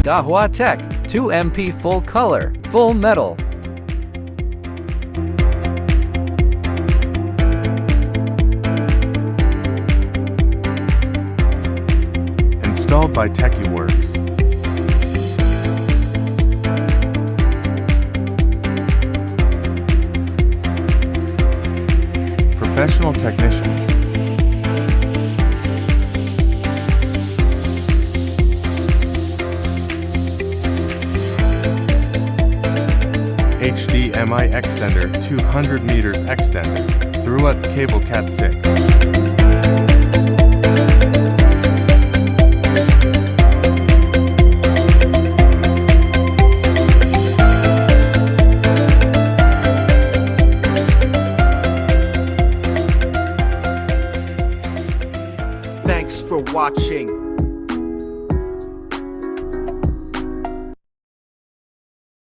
Dahua Tech 2MP full color, full metal. Installed by TechieWorks. Professional technicians. HDMI extender 200 meters extender. Through cable Cat 6.